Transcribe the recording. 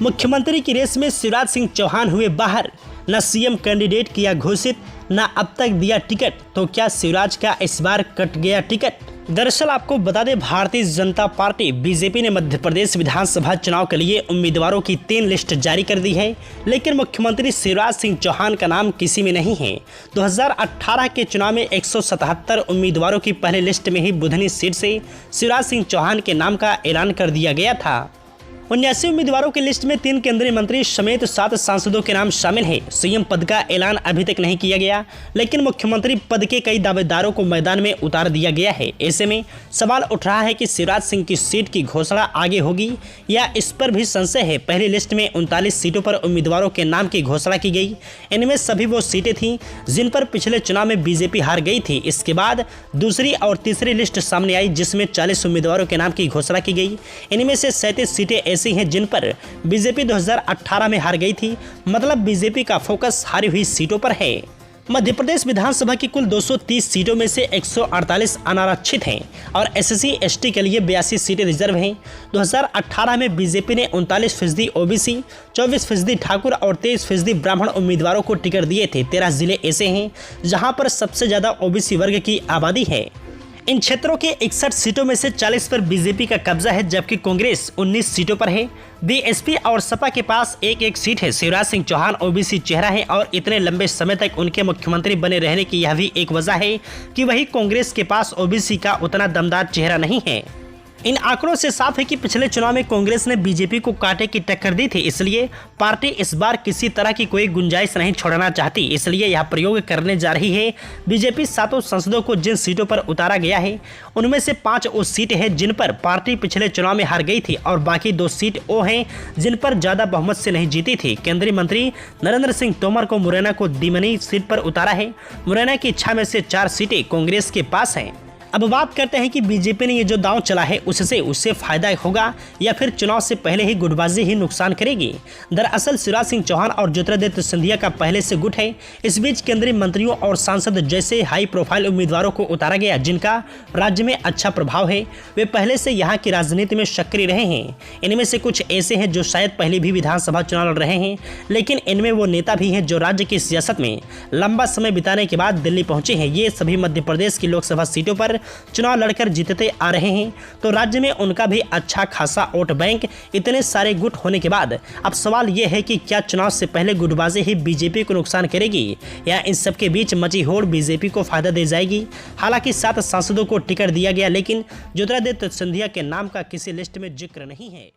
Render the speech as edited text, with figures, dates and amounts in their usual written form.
मुख्यमंत्री की रेस में शिवराज सिंह चौहान हुए बाहर, न सीएम कैंडिडेट किया घोषित, न अब तक दिया टिकट। तो क्या शिवराज का इस बार कट गया टिकट? दरअसल आपको बता दें, भारतीय जनता पार्टी बीजेपी ने मध्य प्रदेश विधानसभा चुनाव के लिए उम्मीदवारों की 3 लिस्ट जारी कर दी है, लेकिन मुख्यमंत्री शिवराज सिंह चौहान का नाम किसी में नहीं है। 2018 के चुनाव में 177 उम्मीदवारों की पहली लिस्ट में ही बुधनी सीट से शिवराज सिंह चौहान के नाम का ऐलान कर दिया गया था। 79 उम्मीदवारों की लिस्ट में 3 केंद्रीय मंत्री समेत 7 सांसदों के नाम शामिल हैं। सीएम पद का ऐलान अभी तक नहीं किया गया, लेकिन मुख्यमंत्री पद के कई दावेदारों को मैदान में उतार दिया गया है। ऐसे में सवाल उठ रहा है कि शिवराज सिंह की सीट की घोषणा आगे होगी या इस पर भी संशय है। पहली लिस्ट में 39 सीटों पर उम्मीदवारों के नाम की घोषणा की गई। इनमें सभी वो सीटें थीं जिन पर पिछले चुनाव में बीजेपी हार गई थी। इसके बाद दूसरी और तीसरी लिस्ट सामने आई, जिसमें 40 उम्मीदवारों के नाम की घोषणा की गई। इनमें से 37 सीटें ऐसी हैं जिन पर बीजेपी 2018 में हार गई थी। मतलब बीजेपी का फोकस हारी हुई सीटों पर है। मध्य प्रदेश विधानसभा की कुल 230 सीटों में से 148 अनारक्षित हैं और एससी एसटी के लिए 82 सीटें रिजर्व हैं। 2018 में बीजेपी ने 39% ओबीसी, 24% ठाकुर और 23% ब्राह्मण उम्मीदवारों को टिकट दिए थे। 13 जिले ऐसे हैं जहां पर सबसे ज्यादा ओबीसी वर्ग की आबादी है। इन क्षेत्रों के 61 सीटों में से 40 पर बीजेपी का कब्जा है, जबकि कांग्रेस 19 सीटों पर है। बीएसपी और सपा के पास एक सीट है। शिवराज सिंह चौहान ओबीसी चेहरा है और इतने लंबे समय तक उनके मुख्यमंत्री बने रहने की यह भी एक वजह है कि वही कांग्रेस के पास ओबीसी का उतना दमदार चेहरा नहीं है। इन आंकड़ों से साफ है कि पिछले चुनाव में कांग्रेस ने बीजेपी को कांटे की टक्कर दी थी, इसलिए पार्टी इस बार किसी तरह की कोई गुंजाइश नहीं छोड़ना चाहती। इसलिए यह प्रयोग करने जा रही है। बीजेपी 7 सांसदों को जिन सीटों पर उतारा गया है, उनमें से 5 वो सीटें हैं जिन पर पार्टी पिछले चुनाव में हार गई थी और बाकी 2 सीट वो हैं जिन पर ज़्यादा बहुमत से नहीं जीती थी। केंद्रीय मंत्री नरेंद्र सिंह तोमर को मुरैना को दिमनी सीट पर उतारा है। मुरैना की 6 में से 4 सीटें कांग्रेस के पास हैं। अब बात करते हैं कि बीजेपी ने ये जो दांव चला है उससे फायदा होगा या फिर चुनाव से पहले ही गुटबाजी ही नुकसान करेगी। दरअसल शिवराज सिंह चौहान और ज्योतिरादित्य सिंधिया का पहले से गुट है। इस बीच केंद्रीय मंत्रियों और सांसद जैसे हाई प्रोफाइल उम्मीदवारों को उतारा गया जिनका राज्य में अच्छा प्रभाव है। वे पहले से यहाँ की राजनीति में सक्रिय रहे हैं। इनमें से कुछ ऐसे हैं जो शायद पहले भी विधानसभा चुनाव लड़ रहे हैं, लेकिन इनमें वो नेता भी हैं जो राज्य की सियासत में लंबा समय बिताने के बाद दिल्ली पहुंचे हैं। ये सभी मध्य प्रदेश की लोकसभा सीटों पर चुनाव लड़कर जीतते आ रहे हैं, तो राज्य में उनका भी अच्छा खासा वोट बैंक। इतने सारे गुट होने के बाद अब सवाल यह है कि क्या चुनाव से पहले गुटबाजी ही बीजेपी को नुकसान करेगी या इन सबके बीच मची होड़ बीजेपी को फायदा दे जाएगी। हालांकि 7 सांसदों को टिकट दिया गया, लेकिन ज्योतिरादित्य सिंधिया के नाम का किसी लिस्ट में जिक्र नहीं है।